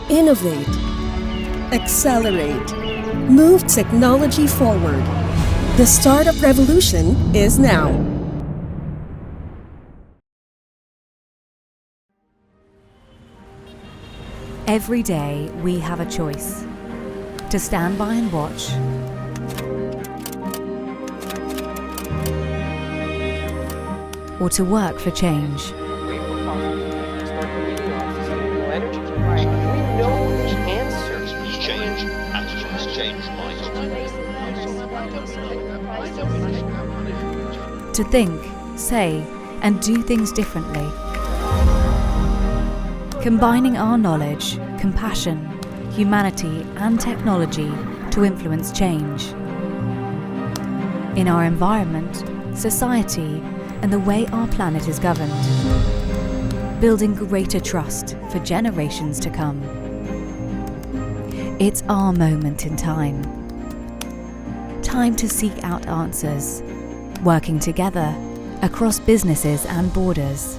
Innovate, accelerate, move technology forward. The startup revolution is now. Every day we have a choice: to stand by and watch, or to work for change. To think, say, and do things differently. Combining our knowledge, compassion, humanity, and technology to influence change. In our environment, society, and the way our planet is governed. Building greater trust for generations to come. It's our moment in time. Time to seek out answers, working together across businesses and borders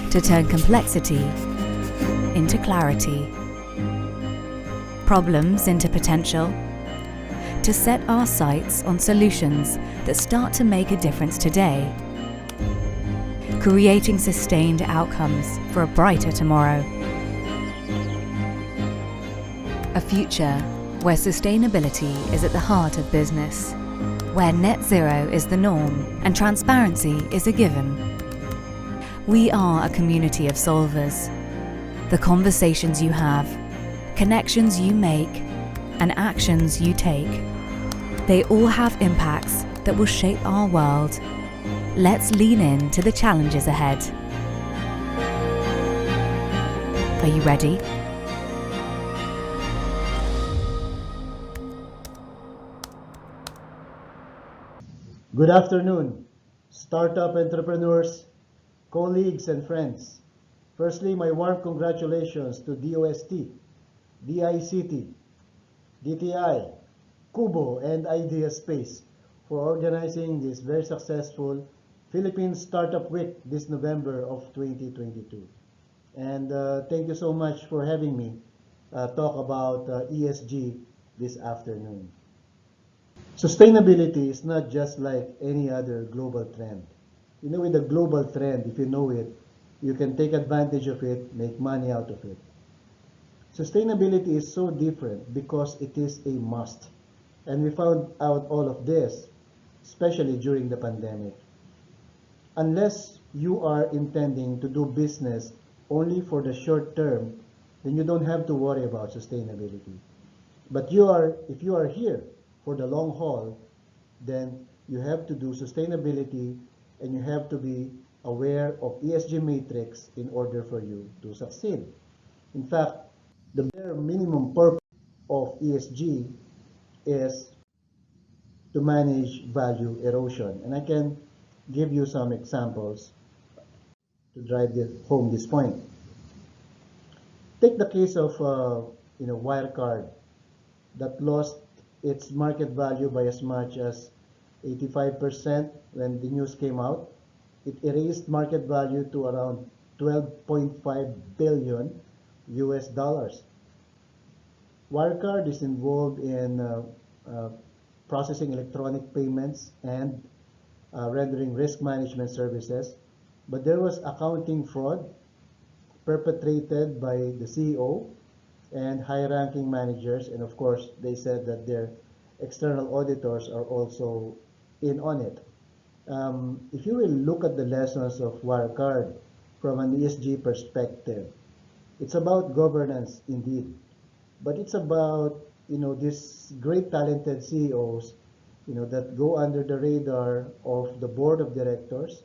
to turn complexity into clarity, problems into potential, to set our sights on solutions that start to make a difference today, creating sustained outcomes for a brighter tomorrow. A future where sustainability is at the heart of business, where net zero is the norm and transparency is a given. We are a community of solvers. The conversations you have, connections you make, and actions you take, they all have impacts that will shape our world. Let's lean in to the challenges ahead. Are you ready? Good afternoon, startup entrepreneurs, colleagues, and friends. Firstly, my warm congratulations to DOST, DICT, DTI, QBO, and Idea Space for organizing this very successful Philippine Startup Week this November of 2022. And thank you so much for having me talk about ESG this afternoon. Sustainability is not just like any other global trend. You know, with a global trend, if you know it, you can take advantage of it, make money out of it. Sustainability is so different because it is a must. And we found out all of this, especially during the pandemic. Unless you are intending to do business only for the short term, then you don't have to worry about sustainability. But if you are here for the long haul, then you have to do sustainability and you have to be aware of ESG matrix in order for you to succeed. In fact, the bare minimum purpose of ESG is to manage value erosion. And I can give you some examples to drive home this point. Take the case of Wirecard that lost its market value by as much as 85% when the news came out. It erased market value to around 12.5 billion US dollars. Wirecard is involved in processing electronic payments and rendering risk management services, but there was accounting fraud perpetrated by the CEO and high-ranking managers, and of course they said that their external auditors are also in on it. If you will look at the lessons of Wirecard from an ESG perspective, it's about governance indeed, but it's about these great talented CEOs that go under the radar of the board of directors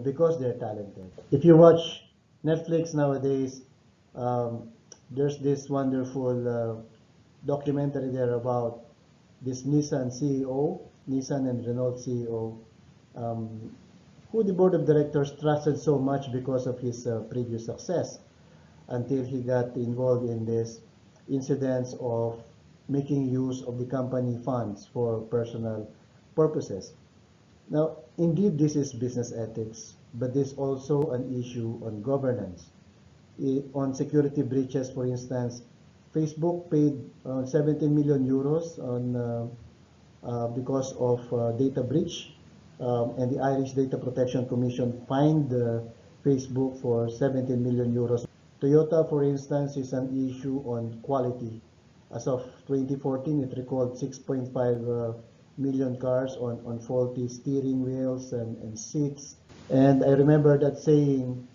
because they're talented. If you watch Netflix nowadays, there's this wonderful documentary there about this Nissan CEO, Nissan and Renault CEO, who the board of directors trusted so much because of his previous success, until he got involved in this incidents of making use of the company funds for personal purposes. Now, indeed, this is business ethics, but there's also an issue on governance. On security breaches, for instance, Facebook paid 17 million euros on because of data breach, and the Irish Data Protection Commission fined Facebook for 17 million euros. Toyota, for instance, is an issue on quality. As of 2014, it recalled 6.5 million cars on faulty steering wheels and seats. And I remember that saying,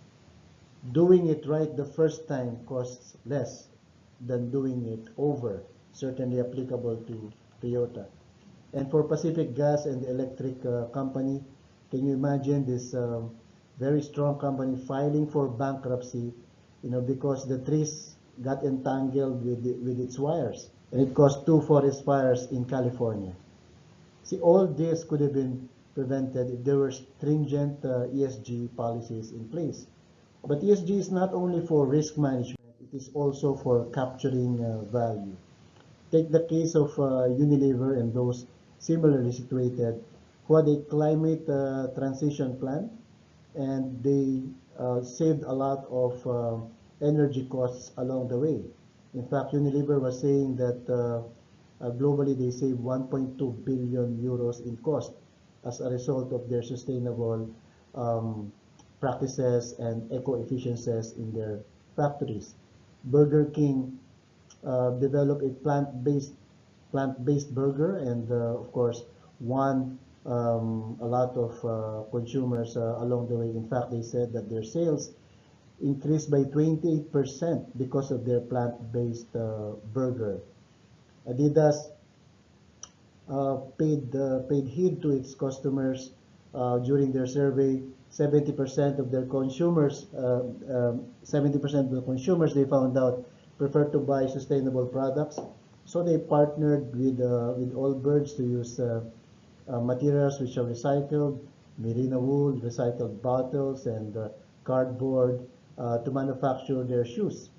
doing it right the first time costs less than doing it over, certainly applicable to Toyota. And for Pacific Gas and the Electric Company, can you imagine this very strong company filing for bankruptcy, because the trees got entangled with its wires, and it caused 2 forest fires in California. See, all this could have been prevented if there were stringent ESG policies in place. But ESG is not only for risk management, it is also for capturing value. Take the case of Unilever and those similarly situated who had a climate transition plan, and they saved a lot of energy costs along the way. In fact, Unilever was saying that globally they saved 1.2 billion euros in cost as a result of their sustainable practices and eco-efficiencies in their factories. Burger King developed a plant-based burger, and of course won a lot of consumers along the way. In fact, they said that their sales increased by 28% because of their plant-based burger. Adidas paid heed to its customers during their survey. 70% of their consumers, 70% of the consumers they found out prefer to buy sustainable products. So they partnered with Allbirds to use materials which are recycled, merino wool, recycled bottles, and cardboard to manufacture their shoes,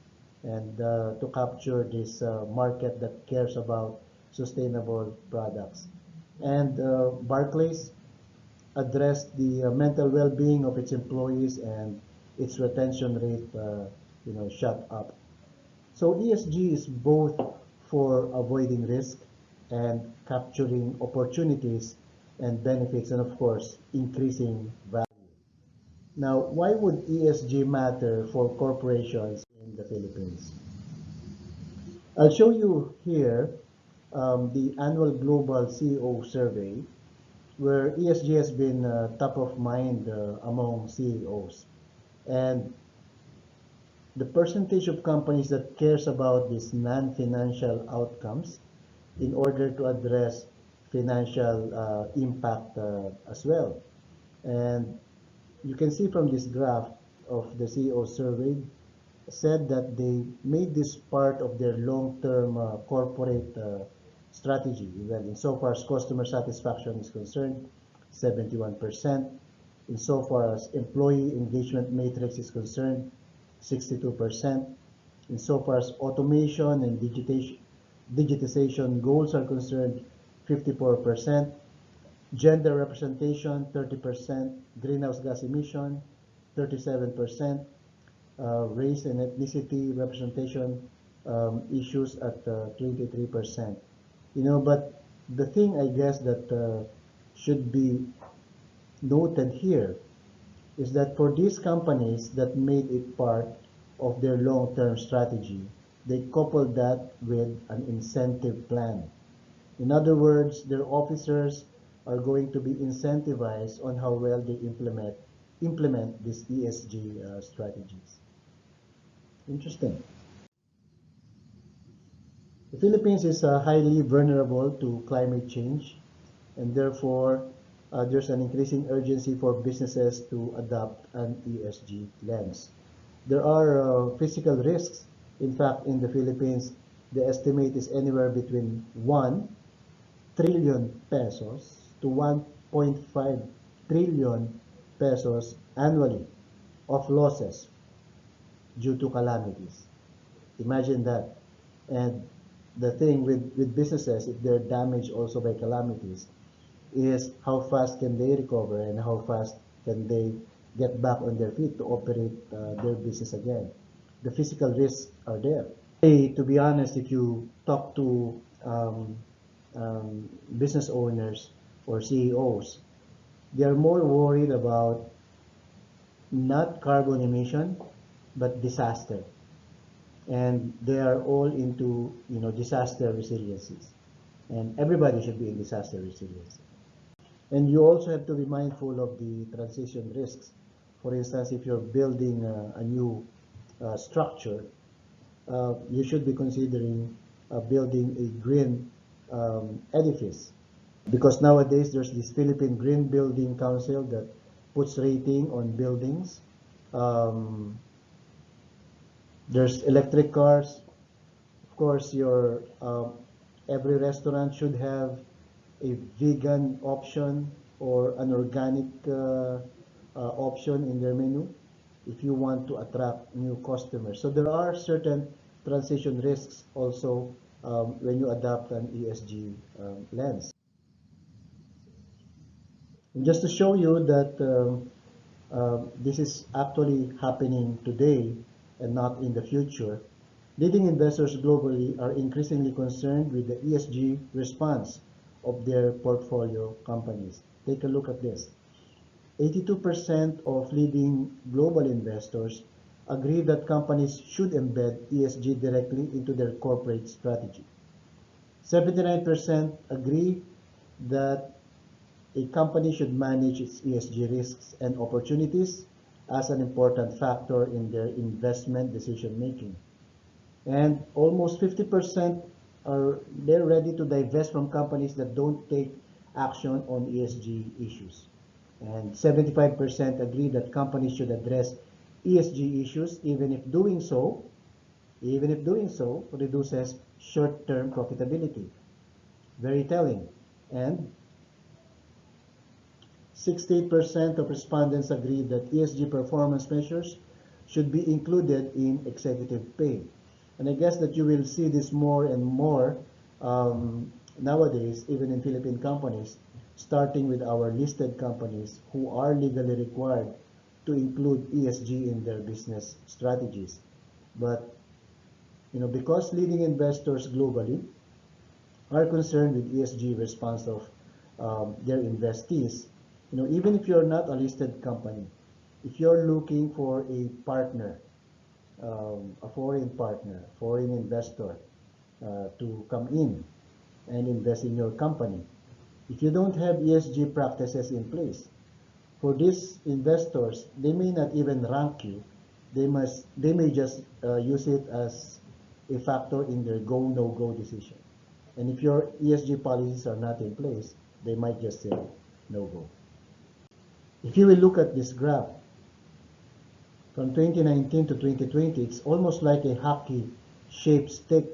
and to capture this market that cares about sustainable products. And Barclays addressed the mental well-being of its employees, and its retention rate shot up. So ESG is both for avoiding risk and capturing opportunities and benefits, and of course increasing value. Now, why would ESG matter for corporations in the Philippines? I'll show you here the annual global CEO survey, where ESG has been top of mind among CEOs. And the percentage of companies that cares about these non-financial outcomes in order to address financial impact as well. And you can see from this graph of the CEO survey said that they made this part of their long-term corporate strategy. Well, insofar as customer satisfaction is concerned, 71%. Insofar as employee engagement matrix is concerned, 62%. Insofar as automation and digitization goals are concerned, 54%. Gender representation, 30%. Greenhouse gas emission, 37%. Race and ethnicity representation issues at 23%. But the thing I guess that should be noted here is that for these companies that made it part of their long-term strategy, they coupled that with an incentive plan. In other words, their officers are going to be incentivized on how well they implement these ESG strategies. Interesting. The Philippines is highly vulnerable to climate change, and therefore there's an increasing urgency for businesses to adopt an ESG lens. There are physical risks. In fact, in the Philippines, the estimate is anywhere between 1 trillion pesos to 1.5 trillion pesos annually of losses due to calamities. Imagine that. And the thing with businesses, if they're damaged also by calamities, is how fast can they recover and how fast can they get back on their feet to operate their business again. The physical risks are there. To be honest, if you talk to business owners or CEOs, they are more worried about not carbon emission, but disaster. And they are all into, disaster resiliencies. And everybody should be in disaster resilience. And you also have to be mindful of the transition risks. For instance, if you're building a new structure, you should be considering building a green edifice. Because nowadays there's this Philippine Green Building Council that puts rating on buildings. There's electric cars. Of course, every restaurant should have a vegan option or an organic option in their menu if you want to attract new customers. So there are certain transition risks also when you adopt an ESG lens. And just to show you that this is actually happening today and not in the future, leading investors globally are increasingly concerned with the ESG response of their portfolio companies. Take a look at this. 82% of leading global investors agree that companies should embed ESG directly into their corporate strategy. 79% agree that a company should manage its ESG risks and opportunities as an important factor in their investment decision making. And almost 50% they're ready to divest from companies that don't take action on ESG issues. And 75% agree that companies should address ESG issues even if doing so reduces short-term profitability. Very telling. And 68% of respondents agree that ESG performance measures should be included in executive pay. And I guess that you will see this more and more nowadays, even in Philippine companies, starting with our listed companies who are legally required to include ESG in their business strategies. But because leading investors globally are concerned with ESG response of their investees, even if you're not a listed company, if you're looking for a partner, a foreign partner, foreign investor to come in and invest in your company, if you don't have ESG practices in place, for these investors, they may not even rank you. They may just use it as a factor in their go, no-go decision. And if your ESG policies are not in place, they might just say no-go. If you will look at this graph, from 2019 to 2020, it's almost like a hockey-shaped stick.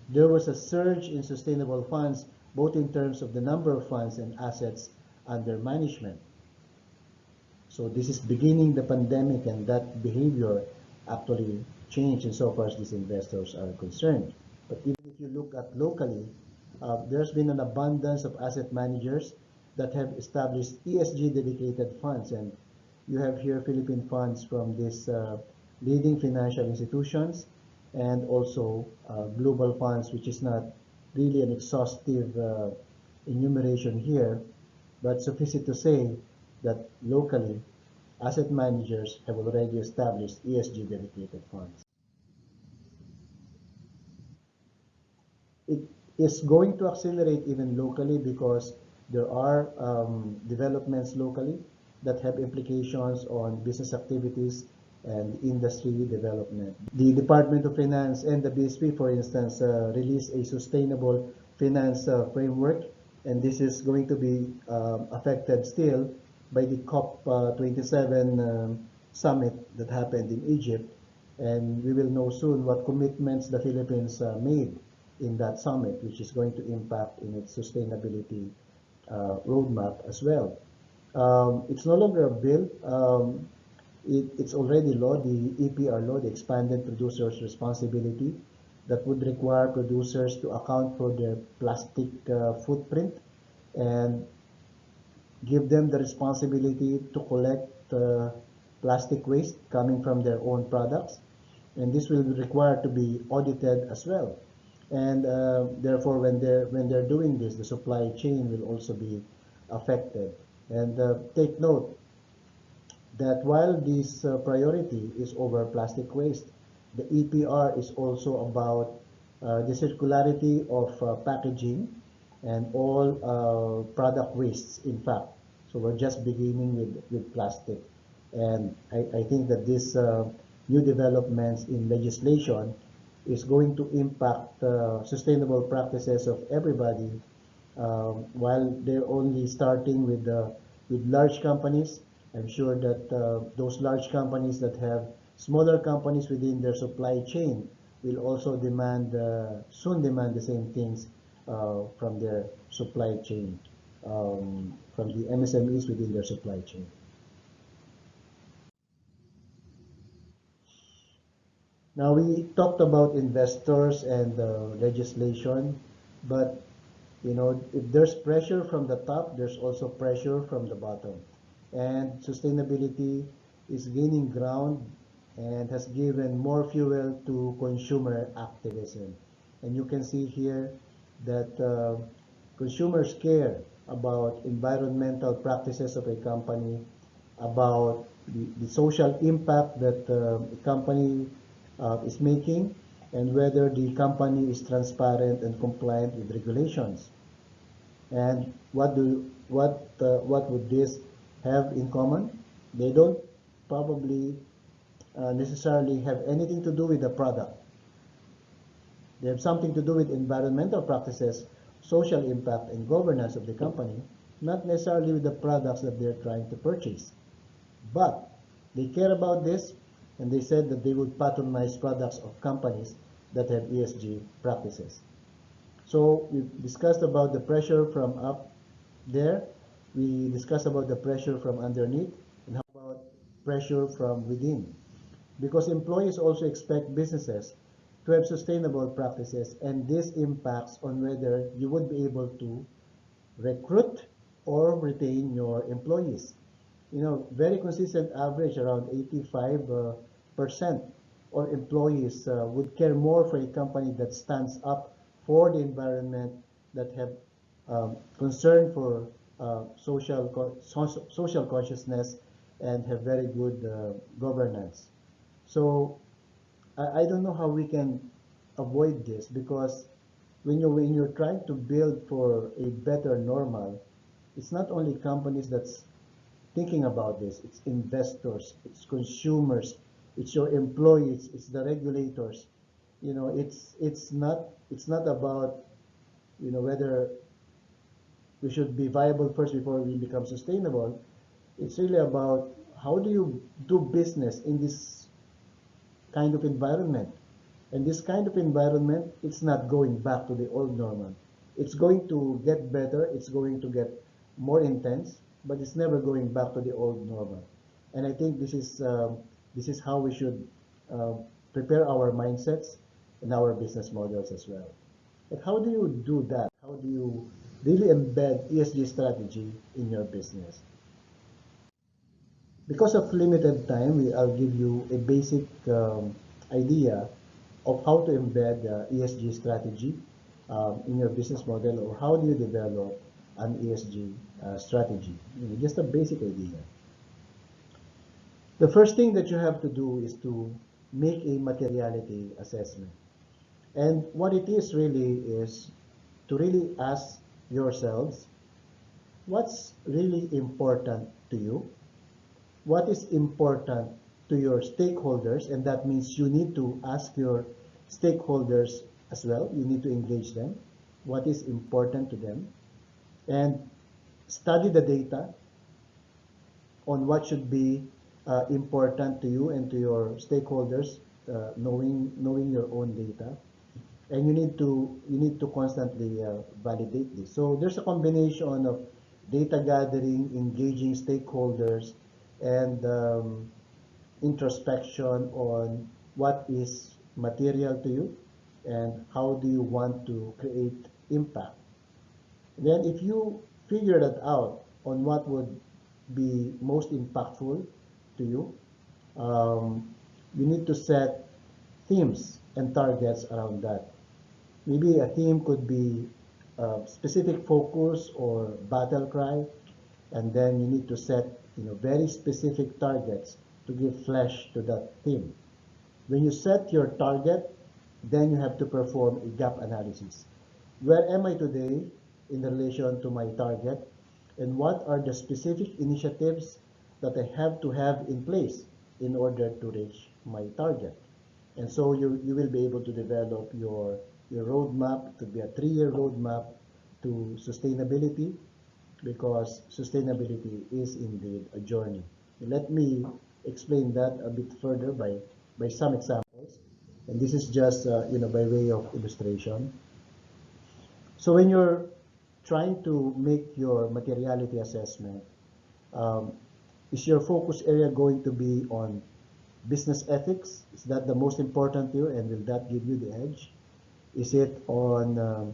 There was a surge in sustainable funds, both in terms of the number of funds and assets under management. So this is beginning the pandemic, and that behavior actually changed insofar as these investors are concerned. But even if you look at locally, there's been an abundance of asset managers that have established ESG dedicated funds, and you have here Philippine funds from these leading financial institutions and also global funds, which is not really an exhaustive enumeration here, but suffice it to say that locally asset managers have already established ESG dedicated funds. It is going to accelerate even locally because there are developments locally that have implications on business activities and industry development. The Department of Finance and the BSP, for instance, released a sustainable finance framework, and this is going to be affected still by the COP27 summit that happened in Egypt, and we will know soon what commitments the Philippines made in that summit, which is going to impact in its sustainability roadmap as well. It's no longer a bill. It's already law, the EPR law, the Expanded Producers Responsibility, that would require producers to account for their plastic footprint and give them the responsibility to collect plastic waste coming from their own products. and this will require to be audited as well. And therefore, when they're doing this, the supply chain will also be affected. And take note that while this priority is over plastic waste, the EPR is also about the circularity of packaging and all product wastes, in fact. So we're just beginning with plastic. And I think that this new developments in legislation is going to impact sustainable practices of everybody, while they're only starting with large companies. I'm sure that those large companies that have smaller companies within their supply chain will also soon demand the same things from their supply chain, from the MSMEs within their supply chain. Now, we talked about investors and legislation, but if there's pressure from the top, there's also pressure from the bottom. And sustainability is gaining ground and has given more fuel to consumer activism. And you can see here that consumers care about environmental practices of a company, about the social impact that a company is making, and whether the company is transparent and compliant with regulations. And what would this have in common? They don't probably necessarily have anything to do with the product. They have something to do with environmental practices, social impact, and governance of the company, not necessarily with the products that they're trying to purchase. But they care about this, and they said that they would patronize products of companies that have ESG practices. So we discussed about the pressure from up there. We discussed about the pressure from underneath, and how about pressure from within? Because employees also expect businesses to have sustainable practices, and this impacts on whether you would be able to recruit or retain your employees. Very consistent average around 85% of employees would care more for a company that stands up for the environment, that have concern for social consciousness, and have very good governance. So I don't know how we can avoid this, because when you're trying to build for a better normal, it's not only companies that's thinking about this. It's investors, it's consumers, it's your employees, it's the regulators. It's not about whether we should be viable first before we become sustainable. It's really about how do you do business in this kind of environment. And this kind of environment, it's not going back to the old normal. It's going to get better, it's going to get more intense, but it's never going back to the old normal. And I think this is how we should prepare our mindsets and our business models as well. But how do you do that? How do you really embed ESG strategy in your business? Because of limited time, I'll give you a basic idea of how to embed ESG strategy in your business model, or how do you develop an ESG strategy. Just a basic idea. The first thing that you have to do is to make a materiality assessment. And what it is really is to really ask yourselves, what's really important to you? What is important to your stakeholders? And that means you need to ask your stakeholders as well. You need to engage them. What is important to them? And study the data on what should be important to you and to your stakeholders, knowing your own data. And you need to constantly validate this. So there's a combination of data gathering, engaging stakeholders, and introspection on what is material to you and how do you want to create impact. Then if you figure that out on what would be most impactful to you, you need to set themes and targets around that. Maybe a theme could be a specific focus or battle cry, and then you need to set very specific targets to give flesh to that theme. When you set your target, then you have to perform a gap analysis. Where am I today in relation to my target? And what are the specific initiatives that I have to have in place in order to reach my target? And so you will be able to develop your roadmap. It could be a 3-year roadmap to sustainability, because sustainability is indeed a journey. Let me explain that a bit further by some examples. And this is just by way of illustration. So when you're trying to make your materiality assessment, um, is your focus area going to be on business ethics? Is that the most important to you, and will that give you the edge? Is it on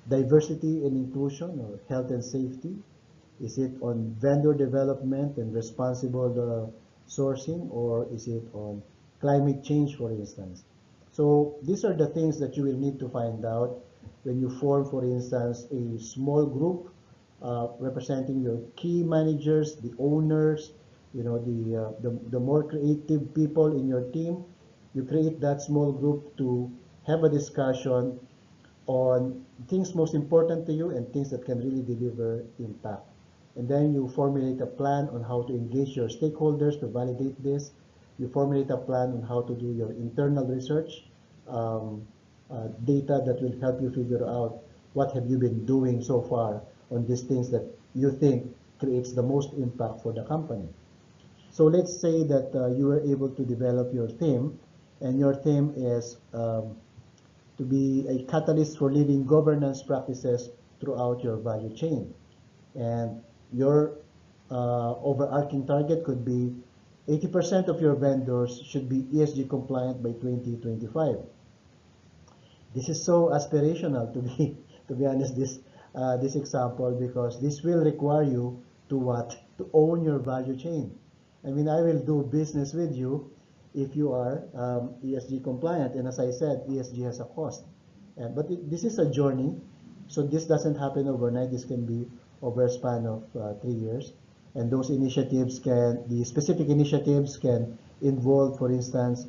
diversity and inclusion, or health and safety? Is it on vendor development and responsible sourcing, or is it on climate change, for instance? So these are the things that you will need to find out when you form, for instance, a small group representing your key managers, the owners, the more creative people in your team. You create that small group to have a discussion on things most important to you and things that can really deliver impact. And then you formulate a plan on how to engage your stakeholders to validate this. You formulate a plan on how to do your internal research, data that will help you figure out what have you been doing so far on these things that you think creates the most impact for the company. So let's say that you were able to develop your theme, and your theme is to be a catalyst for leading governance practices throughout your value chain. And your overarching target could be 80% of your vendors should be ESG compliant by 2025. This is so aspirational to be honest, this example, because this will require you to what? To own your value chain. I mean, I will do business with you if you are ESG compliant. And as I said, ESG has a cost. This is a journey, so this doesn't happen overnight. This can be over a span of 3 years. And those initiatives the specific initiatives can involve, for instance,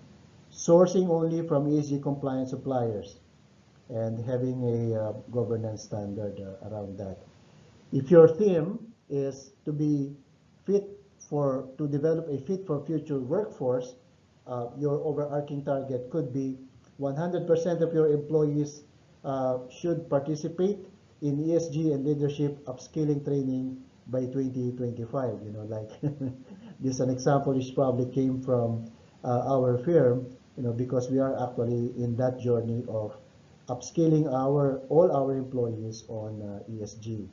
sourcing only from ESG compliant suppliers and having a governance standard around that. If your theme is to be to develop a fit for future workforce, your overarching target could be 100% of your employees should participate in ESG and leadership upskilling training by 2025. Like this is an example which probably came from our firm, because we are actually in that journey of upskilling all our employees on ESG.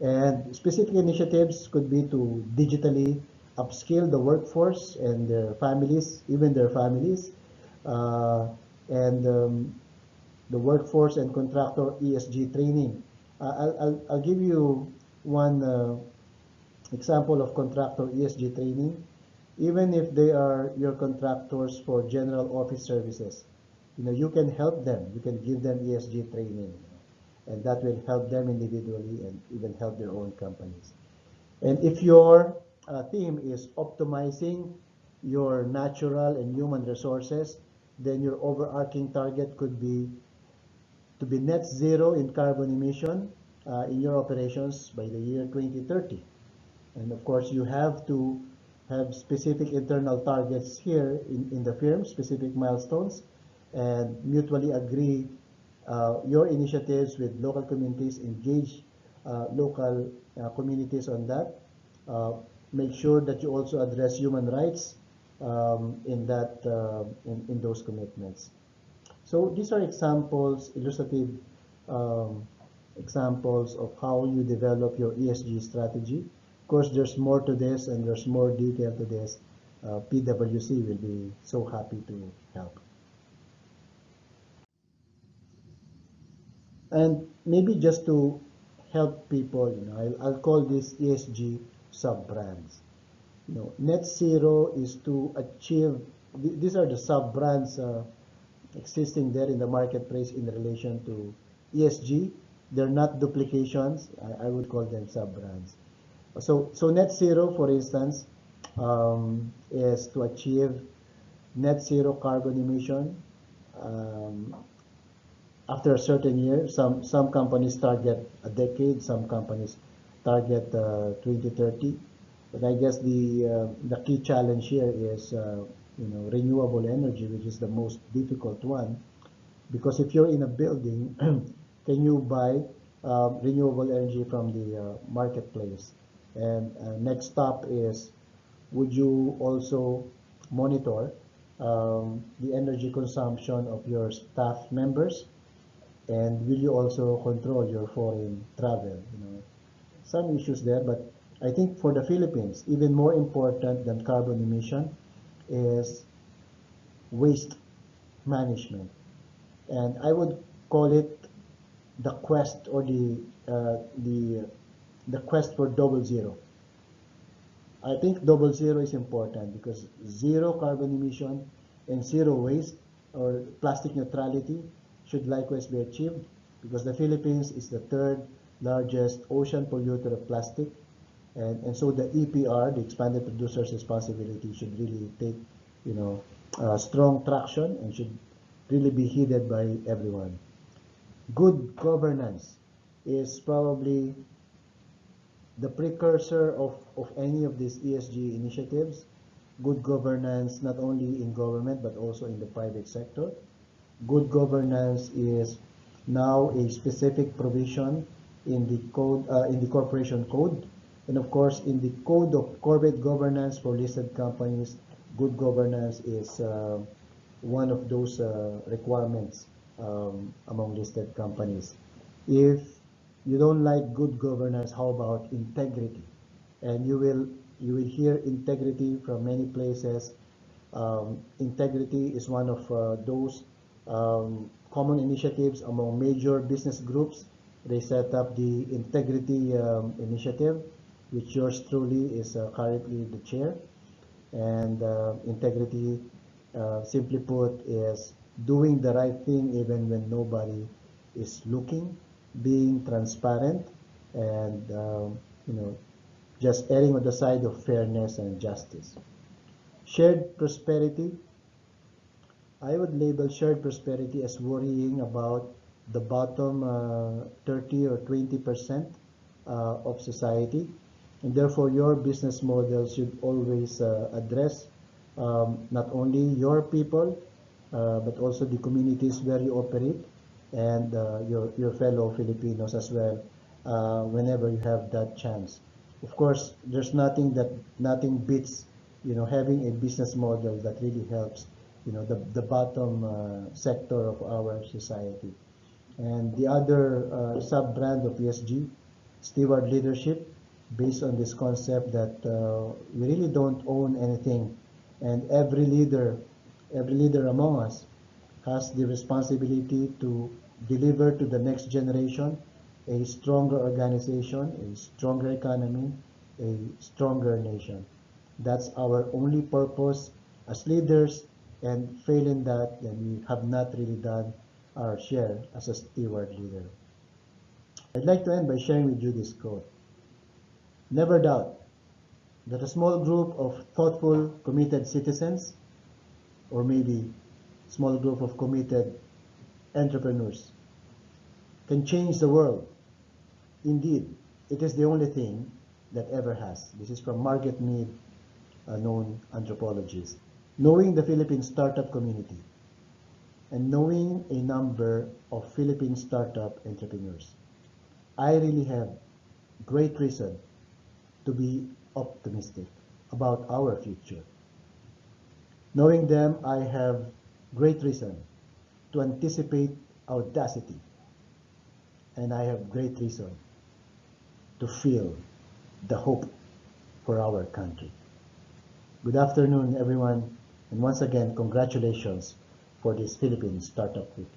And specific initiatives could be to digitally upskill the workforce and their families, even their families, and the workforce and contractor ESG training. I'll give you one example of contractor ESG training. Even if they are your contractors for general office services, you can help them. You can give them ESG training, and that will help them individually and even help their own companies. And if your theme is optimizing your natural and human resources, then your overarching target could be to be net zero in carbon emission in your operations by the year 2030. And of course, you have to have specific internal targets here in the firm, specific milestones, and mutually agree your initiatives with local communities, engage local communities on that. Make sure that you also address human rights in those commitments. So these are examples, illustrative examples of how you develop your ESG strategy. Of course, there's more to this and there's more detail to this. PwC will be so happy to help. And maybe just to help people, I'll call this ESG sub-brands. Net zero is to achieve, these are the sub-brands existing there in the marketplace in relation to ESG. They're not duplications. I would call them sub-brands. So net zero, for instance, is to achieve net zero carbon emission um, after a certain year. Some companies target a decade, some companies target 2030. But I guess the key challenge here is renewable energy, which is the most difficult one, because if you're in a building, can you buy renewable energy from the marketplace? And next stop is, would you also monitor the energy consumption of your staff members? And will you also control your foreign travel? Some issues there, but I think for the Philippines, even more important than carbon emission is waste management. And I would call it the quest, or the quest for double zero. I think double zero is important because zero carbon emission and zero waste, or plastic neutrality, should likewise be achieved, because the Philippines is the third largest ocean polluter of plastic, and so the EPR, the Expanded Producers Responsibility, should really take strong traction and should really be heeded by everyone. Good governance is probably the precursor of any of these ESG initiatives. Good governance not only in government but also in the private sector. Good governance is now a specific provision in the code, in the corporation code, and of course in the code of corporate governance for listed companies. Good governance is one of those requirements among listed companies. If you don't like good governance, how about integrity? And you will hear integrity from many places. Integrity is one of those common initiatives among major business groups. They set up the integrity initiative, which yours truly is currently the chair. And integrity, simply put, is doing the right thing even when nobody is looking, being transparent, and just erring on the side of fairness and justice. Shared prosperity. I would label shared prosperity as worrying about the bottom 30 or 20% of society, and therefore your business model should always address not only your people but also the communities where you operate, and your fellow Filipinos as well, whenever you have that chance. Of course, there's nothing beats having a business model that really helps the bottom sector of our society. And the other sub-brand of ESG, steward leadership, based on this concept that we really don't own anything, and every leader among us has the responsibility to deliver to the next generation a stronger organization, a stronger economy, a stronger nation. That's our only purpose as leaders, and failing that, then we have not really done our share as a steward leader. I'd like to end by sharing with you this quote. Never doubt that a small group of thoughtful, committed citizens, or maybe small group of committed entrepreneurs, can change the world. Indeed, it is the only thing that ever has. This is from Margaret Mead, a known anthropologist. Knowing the Philippine startup community and knowing a number of Philippine startup entrepreneurs, I really have great reason to be optimistic about our future. Knowing them, I have great reason to anticipate audacity, and I have great reason to feel the hope for our country. Good afternoon, everyone, and once again, congratulations for this Philippine Startup Week.